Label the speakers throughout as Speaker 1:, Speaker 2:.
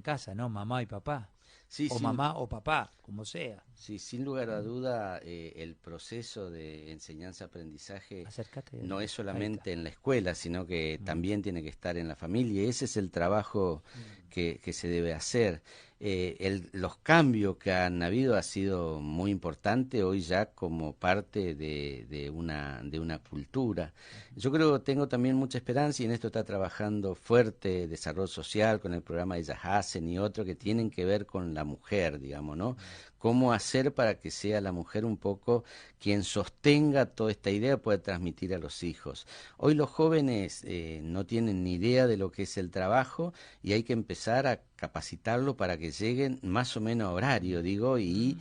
Speaker 1: casa, ¿no? Mamá y papá.
Speaker 2: Sí,
Speaker 1: O mamá o papá, como sea.
Speaker 2: sí, sin lugar a duda, el proceso de enseñanza-aprendizaje
Speaker 1: Acércate.
Speaker 2: no es
Speaker 1: Ahí está.
Speaker 2: solamente en la escuela, sino que
Speaker 1: Mm.
Speaker 2: también tiene que estar en la familia. Y ese es el trabajo que se debe hacer. Los cambios que han habido ha sido muy importante hoy ya como parte de una cultura. Yo creo, tengo también mucha esperanza y en esto está trabajando fuerte desarrollo social con el programa Ellas Hacen y otro que tienen que ver con la mujer, digamos, ¿no? Cómo hacer para que sea la mujer un poco quien sostenga toda esta idea, pueda transmitir a los hijos. Hoy los jóvenes no tienen ni idea de lo que es el trabajo y hay que empezar a capacitarlo para que lleguen más o menos a horario, digo, y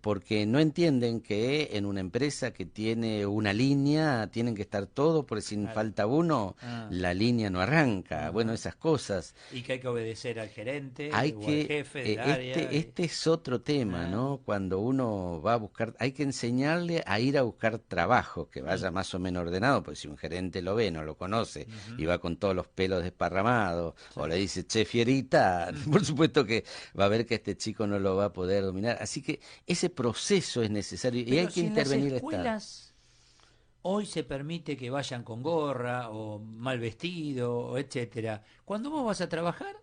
Speaker 2: porque no entienden que en una empresa que tiene una línea tienen que estar todos, porque si
Speaker 1: Claro.
Speaker 2: falta uno,
Speaker 1: Ah,
Speaker 2: la línea no arranca. Bueno,
Speaker 1: ajá.
Speaker 2: esas cosas.
Speaker 1: Y que hay que obedecer al gerente
Speaker 2: Hay
Speaker 1: o al
Speaker 2: que,
Speaker 1: jefe del área.
Speaker 2: este es otro tema,
Speaker 1: Ah,
Speaker 2: ¿no? Cuando uno va a buscar, hay que enseñarle a ir a buscar trabajo, que vaya más o menos ordenado, porque si un gerente lo ve, no lo conoce, y
Speaker 1: ujú,
Speaker 2: va con todos los pelos desparramados,
Speaker 1: sí.
Speaker 2: o le dice, che, fierita, por supuesto que va a ver que este chico no lo va a poder dominar. Así que ese proceso es necesario y hay
Speaker 1: Pero
Speaker 2: que
Speaker 1: si en las
Speaker 2: intervenir el Estado.
Speaker 1: escuelas hoy se permite que vayan con gorra o mal vestido o etcétera, cuando vos vas a trabajar,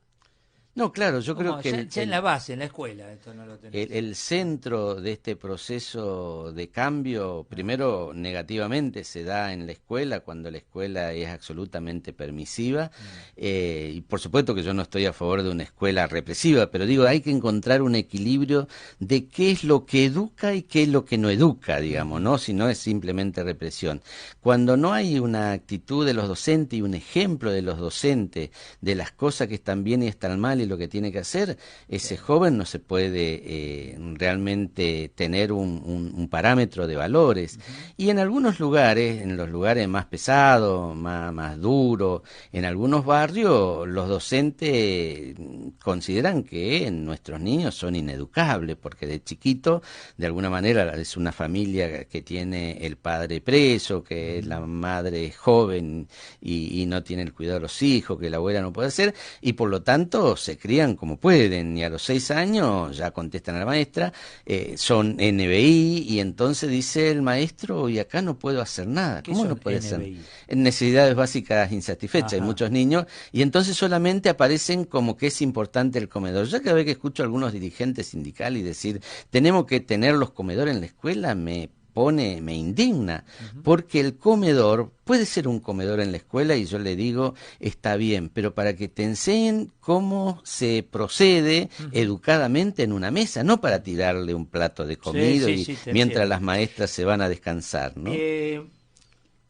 Speaker 2: No, claro, yo creo
Speaker 1: ¿cómo?
Speaker 2: que
Speaker 1: Ya en la base, en la escuela, esto no lo tenés.
Speaker 2: el centro de este proceso de cambio,
Speaker 1: Ah,
Speaker 2: primero negativamente se da en la escuela, cuando la escuela es absolutamente permisiva,
Speaker 1: mm,
Speaker 2: y por supuesto que yo no estoy a favor de una escuela represiva, pero digo, hay que encontrar un equilibrio de qué es lo que educa y qué es lo que no educa, digamos,
Speaker 1: ujú,
Speaker 2: ¿no? Si no es simplemente represión. Cuando no hay una actitud de los docentes y un ejemplo de los docentes de las cosas que están bien y están mal y lo que tiene que hacer,
Speaker 1: sí,
Speaker 2: ese joven no se puede realmente tener un parámetro de valores.
Speaker 1: ujú,
Speaker 2: Y en algunos lugares, en los lugares más pesados, más duros, en algunos barrios, los docentes consideran que nuestros niños son ineducables, porque de chiquito, de alguna manera, es una familia que tiene el padre preso, que la
Speaker 1: ujú.
Speaker 2: madre es joven y no tiene el cuidado de los hijos, que la abuela no puede hacer, y por lo tanto se crían como pueden y a los 6 años ya contestan a la maestra, son NBI y entonces dice el maestro y acá no puedo hacer nada.
Speaker 1: ¿Qué
Speaker 2: ¿Cómo no
Speaker 1: son
Speaker 2: puede ser?
Speaker 1: NBI?
Speaker 2: Necesidades básicas insatisfechas, hay
Speaker 1: Ajá.
Speaker 2: muchos niños y entonces solamente aparecen como que es importante el comedor. Yo cada vez que escucho a algunos dirigentes sindicales decir tenemos que tener los comedores en la escuela me indigna,
Speaker 1: Ujú,
Speaker 2: porque el comedor puede ser un comedor en la escuela y yo le digo, está bien, pero para que te enseñen cómo se procede
Speaker 1: ujú,
Speaker 2: educadamente en una mesa, no para
Speaker 1: ujú.
Speaker 2: tirarle un plato de
Speaker 1: Sí,
Speaker 2: comida
Speaker 1: sí,
Speaker 2: y
Speaker 1: sí, te
Speaker 2: mientras
Speaker 1: entiendo.
Speaker 2: las maestras se van a descansar, ¿no?
Speaker 1: Eh,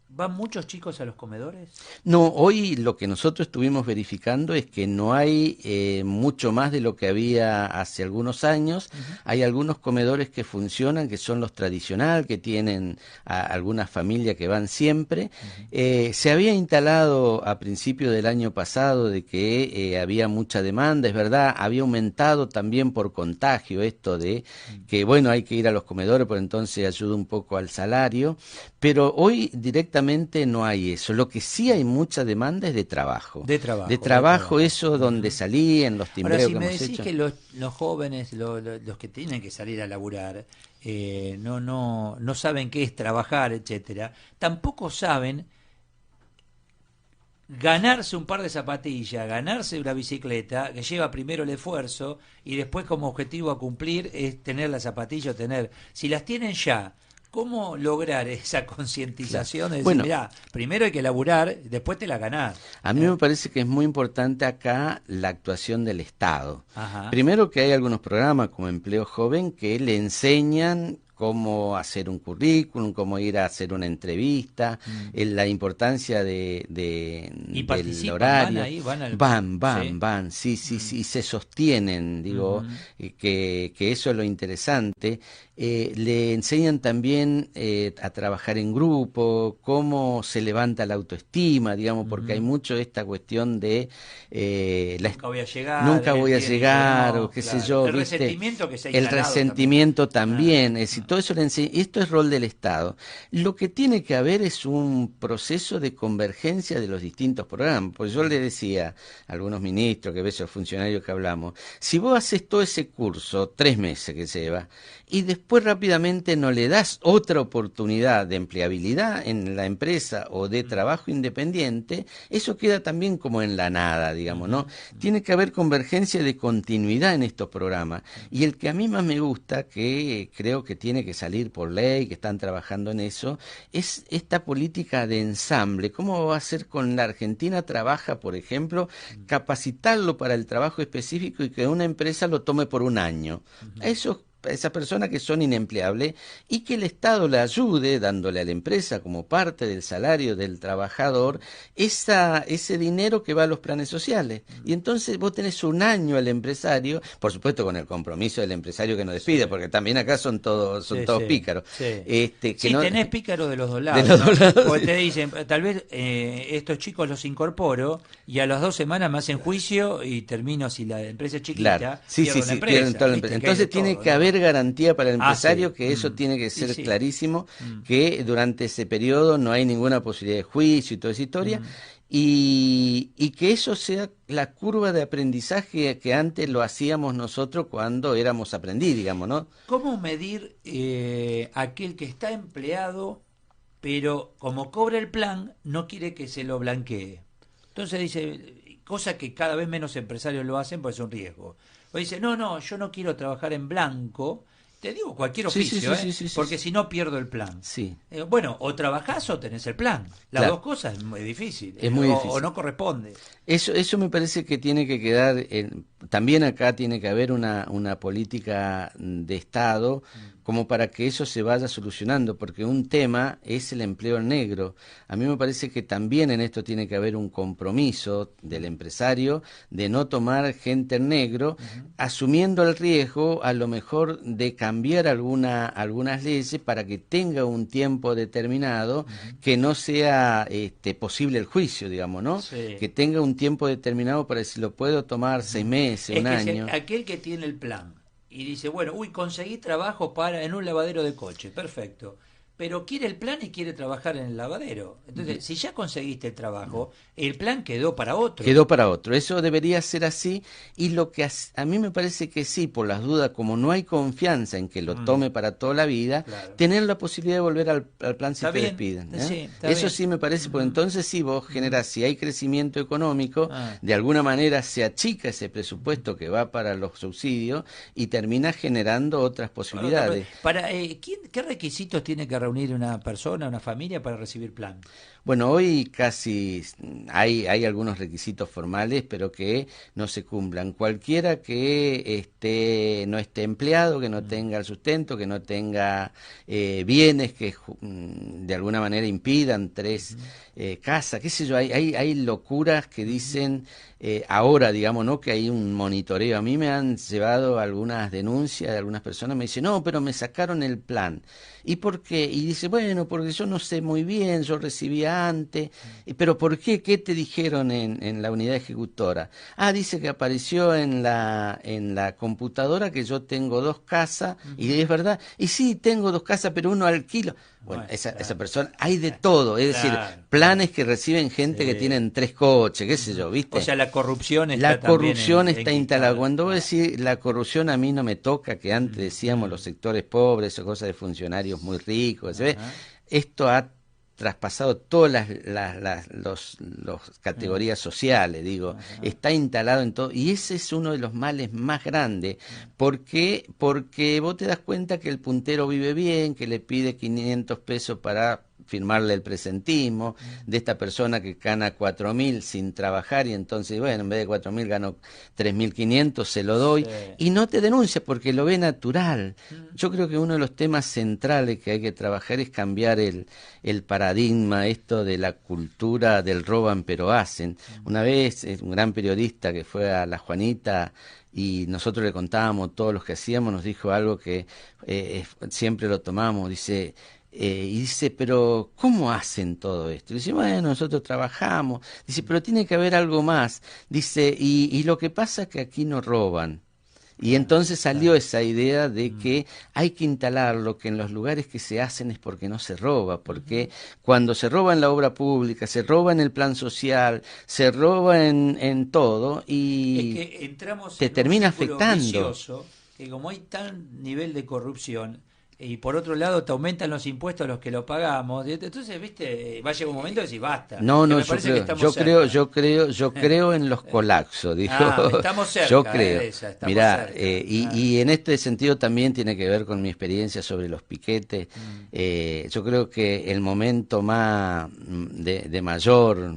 Speaker 1: ¿Van muchos chicos a los comedores?
Speaker 2: No, hoy lo que nosotros estuvimos verificando es que no hay mucho más de lo que había hace algunos años.
Speaker 1: Ujú,
Speaker 2: Hay algunos comedores que funcionan, que son los tradicionales, que tienen algunas familias que van siempre.
Speaker 1: ujú,
Speaker 2: Se había instalado a principio del año pasado de que había mucha demanda, es verdad, había aumentado también por contagio esto de
Speaker 1: mm.
Speaker 2: que, bueno, hay que ir a los comedores, por entonces ayuda un poco al salario. Pero hoy directamente no hay eso. Lo que sí hay mucha demanda es de trabajo.
Speaker 1: De
Speaker 2: De
Speaker 1: trabajo, de
Speaker 2: trabajo,
Speaker 1: trabajo.
Speaker 2: eso donde
Speaker 1: Ujú.
Speaker 2: salí, en los
Speaker 1: Ahora,
Speaker 2: timbreos
Speaker 1: si
Speaker 2: que
Speaker 1: me
Speaker 2: hemos
Speaker 1: decís
Speaker 2: hecho.
Speaker 1: que los jóvenes, los que tienen que salir a laburar, no saben qué es trabajar, etcétera, tampoco saben ganarse un par de zapatillas, ganarse una bicicleta, que lleva primero el esfuerzo y después como objetivo a cumplir es tener las zapatillas o tener. Si las tienen ya, ¿cómo lograr esa
Speaker 2: Claro.
Speaker 1: concientización de decir,
Speaker 2: Bueno,
Speaker 1: mirá, primero hay que laburar, después te la ganás?
Speaker 2: a mí me parece que es muy importante acá la actuación del Estado.
Speaker 1: Ajá.
Speaker 2: Primero que hay algunos programas como Empleo Joven que le enseñan cómo hacer un currículum, cómo ir a hacer una entrevista,
Speaker 1: Mm.
Speaker 2: la importancia
Speaker 1: ¿Y
Speaker 2: del
Speaker 1: participan? ¿Van
Speaker 2: horario.
Speaker 1: ahí? ¿Van al...?
Speaker 2: Van,
Speaker 1: Sí.
Speaker 2: van, sí, sí,
Speaker 1: Mm.
Speaker 2: sí, se sostienen, digo,
Speaker 1: Ujú.
Speaker 2: que eso es lo interesante. Le enseñan también a trabajar en grupo, cómo se levanta la autoestima, digamos, porque hay
Speaker 1: Ujú.
Speaker 2: mucho esta cuestión de
Speaker 1: Nunca voy a llegar,
Speaker 2: nunca
Speaker 1: él
Speaker 2: voy a
Speaker 1: tiene y yo
Speaker 2: llegar, o
Speaker 1: no,
Speaker 2: qué sé
Speaker 1: claro.
Speaker 2: yo,
Speaker 1: El
Speaker 2: ¿viste?
Speaker 1: resentimiento que se ha
Speaker 2: El
Speaker 1: instalado también.
Speaker 2: resentimiento
Speaker 1: Ah,
Speaker 2: también, es decir, todo eso le enseña, y esto es rol del Estado. Lo que tiene que haber es un proceso de convergencia de los distintos programas, porque yo le decía a algunos ministros, que ves, los funcionarios que hablamos, si vos haces todo ese curso, 3 meses que lleva, y después rápidamente no le das otra oportunidad de empleabilidad en la empresa o de trabajo independiente, eso queda también como en la nada, digamos, ¿no? Tiene que haber convergencia de continuidad en estos programas. Y el que a mí más me gusta, que creo que tiene que salir por ley, que están trabajando en eso, es esta política de ensamble. ¿Cómo va a ser con la Argentina? Trabaja, por ejemplo, capacitarlo para el trabajo específico y que una empresa lo tome por un año. Eso, esas personas que son inempleables, y que el Estado le ayude dándole a la empresa como parte del salario del trabajador ese dinero que va a los planes sociales. Y entonces vos tenés un año al empresario, por supuesto con el compromiso del empresario que no despide,
Speaker 1: Sí.
Speaker 2: porque también acá son todos
Speaker 1: Sí,
Speaker 2: pícaros.
Speaker 1: sí.
Speaker 2: Que
Speaker 1: Sí,
Speaker 2: no,
Speaker 1: tenés pícaros de los dos
Speaker 2: de
Speaker 1: lados,
Speaker 2: los
Speaker 1: ¿no?
Speaker 2: dos lados,
Speaker 1: Porque
Speaker 2: sí.
Speaker 1: te dicen, tal vez estos chicos los incorporo y a las 2 semanas me hacen juicio y termino, si la empresa es
Speaker 2: Claro,
Speaker 1: chiquita,
Speaker 2: sí,
Speaker 1: pierdo
Speaker 2: sí,
Speaker 1: la
Speaker 2: sí, pierden
Speaker 1: empresa,
Speaker 2: toda la empresa.
Speaker 1: ¿viste? Que hay de
Speaker 2: Entonces tiene
Speaker 1: todo,
Speaker 2: que
Speaker 1: ¿no?
Speaker 2: haber garantía para el
Speaker 1: Ah, sí.
Speaker 2: empresario, que eso tiene que
Speaker 1: Y
Speaker 2: ser
Speaker 1: sí.
Speaker 2: clarísimo,
Speaker 1: Mm,
Speaker 2: que durante ese periodo no hay ninguna posibilidad de juicio y toda esa historia,
Speaker 1: mm.
Speaker 2: y que eso sea la curva de aprendizaje que antes lo hacíamos nosotros cuando éramos aprendiz, digamos, ¿no?
Speaker 1: ¿Cómo medir aquel que está empleado, pero como cobra el plan, no quiere que se lo blanquee? Entonces dice, cosa que cada vez menos empresarios lo hacen, pues es un riesgo. O dice, no, no, yo no quiero trabajar en blanco. Te digo cualquier
Speaker 2: Sí, sí,
Speaker 1: oficio,
Speaker 2: sí, sí, sí, sí,
Speaker 1: porque
Speaker 2: sí.
Speaker 1: si no pierdo el plan.
Speaker 2: Sí,
Speaker 1: Bueno, o trabajás o tenés el plan. Las
Speaker 2: claro,
Speaker 1: dos cosas es muy difícil,
Speaker 2: es muy
Speaker 1: o
Speaker 2: difícil.
Speaker 1: no corresponde.
Speaker 2: Eso me parece que tiene que quedar, también acá tiene que haber una política de Estado como para que eso se vaya solucionando, porque un tema es el empleo negro. A mí me parece que también en esto tiene que haber un compromiso del empresario de no tomar gente en negro, asumiendo el riesgo a lo mejor de cambiar algunas leyes para que tenga un tiempo determinado, que no sea posible el juicio, digamos, ¿no?
Speaker 1: Sí.
Speaker 2: Que tenga un tiempo determinado para si lo puedo tomar 6 meses,
Speaker 1: Es
Speaker 2: un
Speaker 1: que
Speaker 2: año.
Speaker 1: aquel que tiene el plan y dice, bueno, uy, conseguí trabajo para en un lavadero de coche, perfecto. Pero quiere el plan y quiere trabajar en el lavadero. Entonces, si ya conseguiste el trabajo, el plan quedó para otro.
Speaker 2: Quedó para otro. Eso debería ser así, y lo que a mí me parece que sí, por las dudas, como no hay confianza en que lo
Speaker 1: Mm,
Speaker 2: tome para toda la vida,
Speaker 1: claro.
Speaker 2: tener la posibilidad de volver al plan si
Speaker 1: ¿Está
Speaker 2: te
Speaker 1: bien?
Speaker 2: despiden. ¿Eh?
Speaker 1: Sí, está
Speaker 2: Eso
Speaker 1: bien.
Speaker 2: sí me parece, porque
Speaker 1: Ujú,
Speaker 2: entonces sí vos
Speaker 1: ujú.
Speaker 2: generás, si hay crecimiento económico,
Speaker 1: Ah.
Speaker 2: de alguna manera se achica ese presupuesto que va para los subsidios y termina generando otras posibilidades.
Speaker 1: ¿Qué requisitos tiene que reunir una persona, una familia para recibir plan?
Speaker 2: Bueno, hoy casi hay algunos requisitos formales, pero que no se cumplan. Cualquiera que no esté empleado, que no tenga el sustento, que no tenga bienes que de alguna manera impidan 3 casas, qué sé yo, hay locuras que dicen ahora, digamos, ¿no? Que hay un monitoreo. A mí me han llevado algunas denuncias de algunas personas, me dicen, no, pero me sacaron el plan. ¿Y por qué? Y dice, bueno, porque yo no sé muy bien, yo recibía antes. ¿Pero por qué? ¿Qué te dijeron en la unidad ejecutora? Ah, dice que apareció en la computadora que yo tengo 2 casas, y es verdad. Y sí, tengo 2 casas, pero uno alquilo. Bueno,
Speaker 1: Bueno,
Speaker 2: esa
Speaker 1: claro,
Speaker 2: persona, hay de todo, es decir,
Speaker 1: claro, claro.
Speaker 2: planes que reciben gente que
Speaker 1: Sí.
Speaker 2: tienen 3 coches, qué sé
Speaker 1: Ujú.
Speaker 2: yo,
Speaker 1: O
Speaker 2: ¿viste?
Speaker 1: sea, la corrupción
Speaker 2: La
Speaker 1: está también
Speaker 2: corrupción está instalada.
Speaker 1: enquistada.
Speaker 2: Cuando vos
Speaker 1: Claro.
Speaker 2: decís la corrupción, a mí no me toca, que antes
Speaker 1: Mm,
Speaker 2: decíamos los
Speaker 1: mm.
Speaker 2: sectores pobres o cosas de funcionarios muy ricos. ¿Se ve?
Speaker 1: Ajá.
Speaker 2: Esto ha traspasado todas las
Speaker 1: Ah,
Speaker 2: categorías sociales, digo,
Speaker 1: ajá.
Speaker 2: está instalado en todo, y ese es uno de los males más grandes. ¿Por qué? Porque vos te das cuenta que el puntero vive bien, que le pide 500 pesos para firmarle el presentismo, de esta persona que gana 4.000 sin trabajar, y entonces, bueno, en vez de 4.000 gano 3.500, se lo
Speaker 1: Sí.
Speaker 2: doy, y no te denuncia porque lo ve natural.
Speaker 1: Mm,
Speaker 2: Yo creo que uno de los temas centrales que hay que trabajar es cambiar el paradigma, esto de la cultura del roban pero hacen. Una vez un gran periodista que fue a La Juanita y nosotros le contábamos todos los que hacíamos, nos dijo algo que siempre lo tomamos, y dice, pero ¿cómo hacen todo esto? Dice, bueno, nosotros trabajamos. Dice, pero tiene que haber algo más. Dice, y lo que pasa es que aquí no roban. Y entonces salió esa idea de que hay que instalarlo, que en los lugares que se hacen es porque no se roba, porque cuando se roba en la obra pública, se roba en el plan social, se roba en todo
Speaker 1: Es
Speaker 2: y
Speaker 1: que entramos
Speaker 2: te
Speaker 1: en un
Speaker 2: termina
Speaker 1: círculo
Speaker 2: afectando.
Speaker 1: vicioso que como hay tal nivel de corrupción y por otro lado te aumentan los impuestos a los que lo pagamos, entonces, viste, va a llegar un momento de decir basta,
Speaker 2: No,
Speaker 1: que
Speaker 2: no,
Speaker 1: me parece que estamos cerca.
Speaker 2: yo creo en los colapsos, digo,
Speaker 1: Estamos
Speaker 2: yo
Speaker 1: cerca,
Speaker 2: creo.
Speaker 1: esa, estamos
Speaker 2: Mirá,
Speaker 1: cerca.
Speaker 2: y en este sentido también tiene que ver con mi experiencia sobre los piquetes.
Speaker 1: Mm,
Speaker 2: Yo creo que el momento más de mayor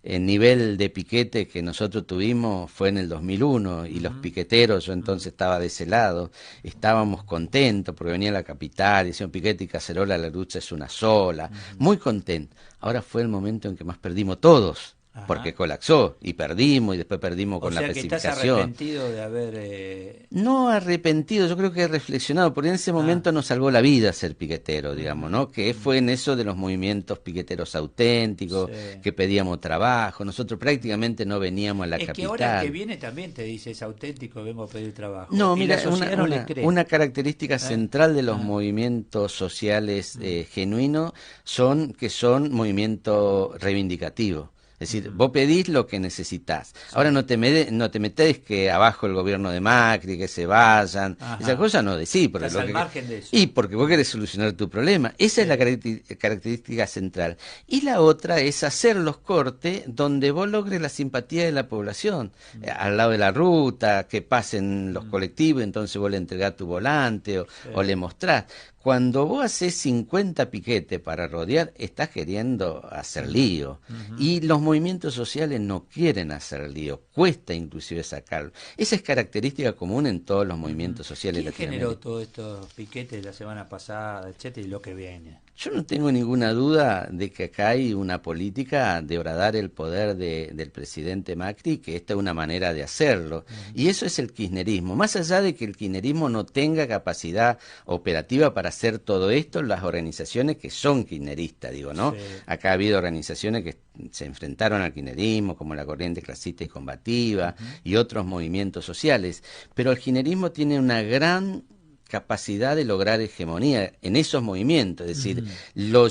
Speaker 2: el nivel de piquete que nosotros tuvimos fue en el 2001 y los piqueteros, yo entonces estaba de ese lado, estábamos contentos porque venía la capital, decían piquete y cacerola, la lucha es una sola, muy contentos. Ahora fue el momento en que más perdimos todos, porque
Speaker 1: ajá.
Speaker 2: colapsó y perdimos y después perdimos
Speaker 1: O
Speaker 2: con la
Speaker 1: sea que estás
Speaker 2: pacificación.
Speaker 1: arrepentido de haber...
Speaker 2: No arrepentido, yo creo que he reflexionado, porque en ese
Speaker 1: ah,
Speaker 2: momento nos salvó la vida ser piquetero, digamos,
Speaker 1: ujú,
Speaker 2: ¿no? Que
Speaker 1: ujú.
Speaker 2: fue en eso de los movimientos piqueteros auténticos,
Speaker 1: Sí.
Speaker 2: que pedíamos trabajo, nosotros prácticamente no veníamos a la
Speaker 1: Es que ahora el que
Speaker 2: capital.
Speaker 1: viene también te dice es auténtico, vengo a pedir trabajo.
Speaker 2: No,
Speaker 1: Y la
Speaker 2: mira,
Speaker 1: sociedad no le cree.
Speaker 2: una característica
Speaker 1: ¿Eh?
Speaker 2: central de los
Speaker 1: Ah,
Speaker 2: movimientos sociales
Speaker 1: mm,
Speaker 2: genuinos son que son movimientos reivindicativos. Es decir,
Speaker 1: ujú.
Speaker 2: vos pedís lo que necesitas.
Speaker 1: Sí.
Speaker 2: Ahora no te metés que abajo el gobierno de Macri, que se vayan. Esa
Speaker 1: Ajá.
Speaker 2: cosa no decís, porque
Speaker 1: Estás
Speaker 2: lo
Speaker 1: al
Speaker 2: que...
Speaker 1: margen de eso.
Speaker 2: Y porque vos querés solucionar tu problema. Esa es la
Speaker 1: Sí.
Speaker 2: característica central. Y la otra es hacer los cortes donde vos logres la simpatía de la población.
Speaker 1: Mm,
Speaker 2: Al lado de la ruta, que pasen los
Speaker 1: mm,
Speaker 2: colectivos, entonces vos le entregás tu volante o
Speaker 1: sí.
Speaker 2: le mostrás. Cuando vos haces 50 piquetes para rodear, estás queriendo hacer
Speaker 1: Mm,
Speaker 2: lío.
Speaker 1: ujú.
Speaker 2: Y los movimientos sociales no quieren hacer lío, cuesta inclusive sacarlo. Esa es característica común en todos los
Speaker 1: Ujú.
Speaker 2: movimientos sociales de
Speaker 1: ¿Quién generó
Speaker 2: Latinoamérica.
Speaker 1: todos estos piquetes la semana pasada, etcétera, y lo que viene?
Speaker 2: Yo no tengo ninguna duda de que acá hay una política de horadar el poder del presidente Macri, que esta es una manera de hacerlo.
Speaker 1: Ujú.
Speaker 2: Y eso es el kirchnerismo. Más allá de que el kirchnerismo no tenga capacidad operativa para hacer todo esto, las organizaciones que son kirchneristas, digo, ¿no?
Speaker 1: Sí.
Speaker 2: Acá ha habido organizaciones que se enfrentaron al kirchnerismo, como la Corriente Clasista y Combativa
Speaker 1: Ujú.
Speaker 2: y otros movimientos sociales. Pero el kirchnerismo tiene una gran capacidad de lograr hegemonía en esos movimientos, es decir,
Speaker 1: Ujú.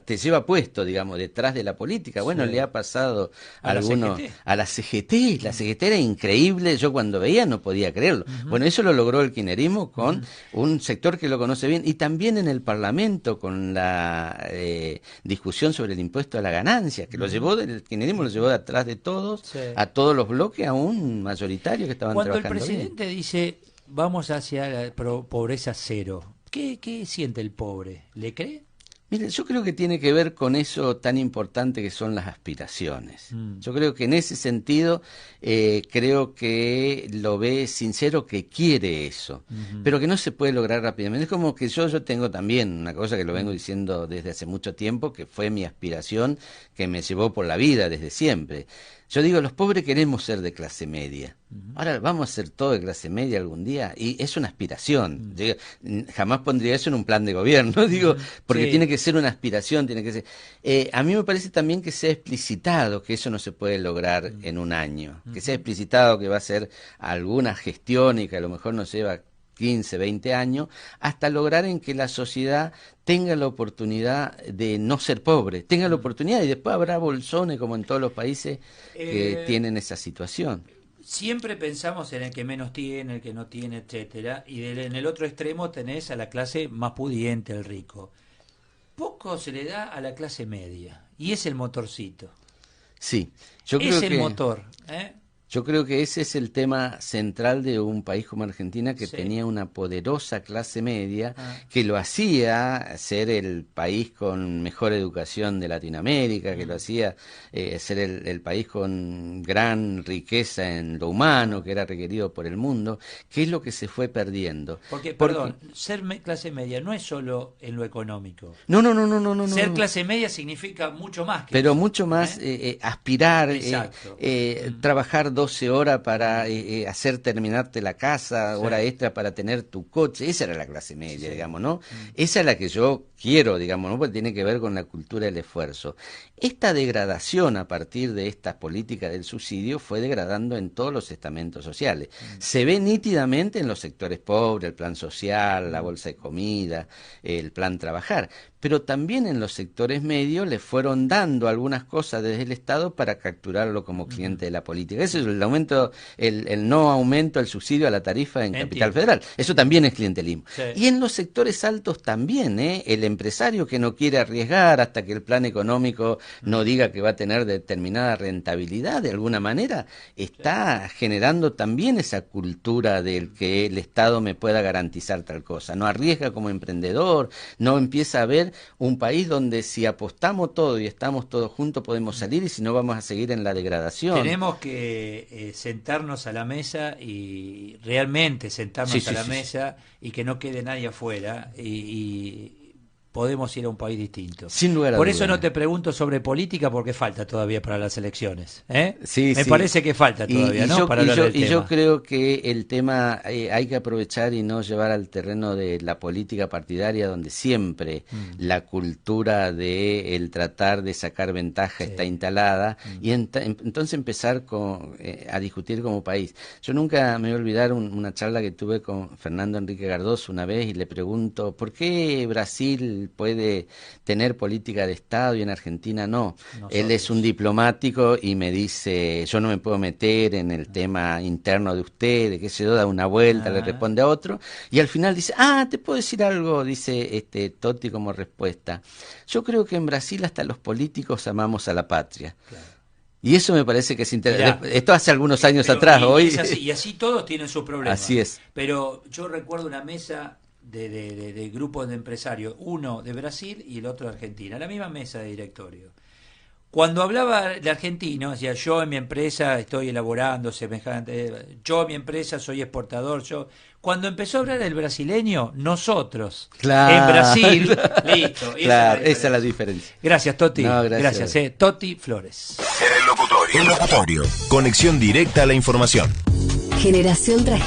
Speaker 2: te lleva puesto, digamos, detrás de la política. Bueno, le
Speaker 1: Sí.
Speaker 2: ha pasado a
Speaker 1: ¿A la
Speaker 2: algunos,
Speaker 1: CGT?
Speaker 2: a la CGT era increíble, yo cuando veía no podía creerlo.
Speaker 1: Ujú,
Speaker 2: Bueno, eso lo logró el kirchnerismo con
Speaker 1: ujú.
Speaker 2: un sector que lo conoce bien y también en el Parlamento con la discusión sobre el impuesto a la ganancia, que lo
Speaker 1: Ujú,
Speaker 2: llevó del kirchnerismo, lo llevó de atrás de todos,
Speaker 1: sí.
Speaker 2: a todos los bloques, a un mayoritario que estaban
Speaker 1: Cuando el
Speaker 2: trabajando bien.
Speaker 1: presidente dice vamos hacia la pobreza cero, ¿qué siente el pobre? ¿Le cree?
Speaker 2: Mire, yo creo que tiene que ver con eso tan importante que son las aspiraciones.
Speaker 1: Mm,
Speaker 2: Yo creo que en ese sentido, creo que lo ve sincero que quiere eso,
Speaker 1: ujú,
Speaker 2: pero que no se puede lograr rápidamente. Es como que yo tengo también una cosa que lo vengo
Speaker 1: mm,
Speaker 2: diciendo desde hace mucho tiempo, que fue mi aspiración, que me llevó por la vida desde siempre. Yo digo, los pobres queremos ser de clase media.
Speaker 1: ujú,
Speaker 2: Ahora vamos a ser todo de clase media algún día y es una aspiración.
Speaker 1: mm,
Speaker 2: Yo digo, jamás pondría eso en un plan de gobierno, digo,
Speaker 1: ujú.
Speaker 2: porque tiene
Speaker 1: Sí.
Speaker 2: que ser una aspiración, tiene que ser... a mí me parece también que sea explicitado que eso no se puede lograr
Speaker 1: Mm,
Speaker 2: en un año, que sea
Speaker 1: ujú.
Speaker 2: explicitado que va a ser alguna gestión y que a lo mejor nos lleva 15, 20 años, hasta lograr en que la sociedad tenga la oportunidad de no ser pobre, tenga la
Speaker 1: Mm.
Speaker 2: oportunidad y después habrá bolsones como en todos los países que
Speaker 1: Eh,
Speaker 2: tienen esa situación.
Speaker 1: Siempre pensamos en el que menos tiene, el que no tiene, etcétera, y en el otro extremo tenés a la clase más pudiente, el rico. Poco se le da a la clase media, y es el motorcito.
Speaker 2: Sí, yo
Speaker 1: Es
Speaker 2: creo
Speaker 1: el
Speaker 2: que
Speaker 1: motor, ¿eh?
Speaker 2: Yo creo que ese es el tema central de un país como Argentina que
Speaker 1: Sí.
Speaker 2: tenía una poderosa clase media
Speaker 1: Ah,
Speaker 2: que lo hacía ser el país con mejor educación de Latinoamérica, que lo
Speaker 1: mm,
Speaker 2: hacía ser el país con gran riqueza en lo humano,
Speaker 1: ah.
Speaker 2: que era requerido por el mundo, que es lo que se fue perdiendo.
Speaker 1: Porque,
Speaker 2: Porque
Speaker 1: perdón, ser clase media no es solo en lo económico.
Speaker 2: no, no, no, no, no, no,
Speaker 1: Ser
Speaker 2: no.
Speaker 1: clase media significa mucho más que
Speaker 2: Pero
Speaker 1: eso,
Speaker 2: mucho más
Speaker 1: ¿eh?
Speaker 2: aspirar,
Speaker 1: Exacto. Mm,
Speaker 2: trabajar 12 horas para hacer terminarte la casa,
Speaker 1: Sí.
Speaker 2: hora extra para tener tu coche. Esa era la clase media,
Speaker 1: Sí.
Speaker 2: digamos, ¿no? Esa es la que yo quiero, digamos, ¿no? Porque tiene que ver con la cultura del esfuerzo. Esta degradación a partir de estas políticas del subsidio fue degradando en todos los estamentos sociales. Se ve nítidamente en los sectores pobres, el plan social, la bolsa de comida, el plan trabajar, pero también en los sectores medios le fueron dando algunas cosas desde el Estado para capturarlo como cliente de la política. Ese es el aumento, el no aumento del subsidio a la tarifa en Capital Federal. Eso también es clientelismo.
Speaker 1: Sí.
Speaker 2: Y en los sectores altos también, el empresario que no quiere arriesgar hasta que el plan económico no diga que va a tener determinada rentabilidad, de alguna manera, está generando también esa cultura del que el Estado me pueda garantizar tal cosa. No arriesga como emprendedor, no empieza a ver un país donde si apostamos todo y estamos todos juntos podemos salir, y si no vamos a seguir en la degradación.
Speaker 1: Tenemos que sentarnos a la mesa y realmente sentarnos a la mesa y que no quede nadie afuera y podemos ir a un país distinto.
Speaker 2: Sin lugar a
Speaker 1: Por
Speaker 2: dudas.
Speaker 1: eso no te pregunto sobre política, porque falta todavía para las elecciones.
Speaker 2: Sí,
Speaker 1: Me parece que falta todavía, ¿no? Para hablar del tema.
Speaker 2: Yo creo que el tema hay que aprovechar y no llevar al terreno de la política partidaria, donde siempre la cultura de el tratar de sacar ventaja está instalada, y entonces empezar a discutir como país. Yo nunca me voy a olvidar una charla que tuve con Fernando Enrique Cardoso una vez, y le pregunto, ¿por qué Brasil puede tener política de Estado y en Argentina no? Él es un diplomático y me dice, yo no me puedo meter en el tema interno de ustedes, qué sé yo, da una vuelta, le responde a otro, y al final dice, te puedo decir algo, dice Totti como respuesta. Yo creo que en Brasil hasta los políticos amamos a la patria. Claro. Y eso me parece que es interesante. Esto hace algunos años atrás. Hoy
Speaker 1: y así todos tienen sus problemas.
Speaker 2: Así es.
Speaker 1: Pero yo recuerdo una mesa de grupos de empresarios, uno de Brasil y el otro de Argentina, la misma mesa de directorio. Cuando hablaba de argentino, decía, yo en mi empresa estoy elaborando semejante, yo en mi empresa soy exportador, yo. Cuando empezó a hablar el brasileño, nosotros,
Speaker 2: claro,
Speaker 1: en Brasil, listo.
Speaker 2: Claro, esa es la diferencia.
Speaker 1: Gracias, Totti.
Speaker 2: No, gracias.
Speaker 1: Totti Flores.
Speaker 3: El locutorio. Conexión directa a la información.
Speaker 4: Generación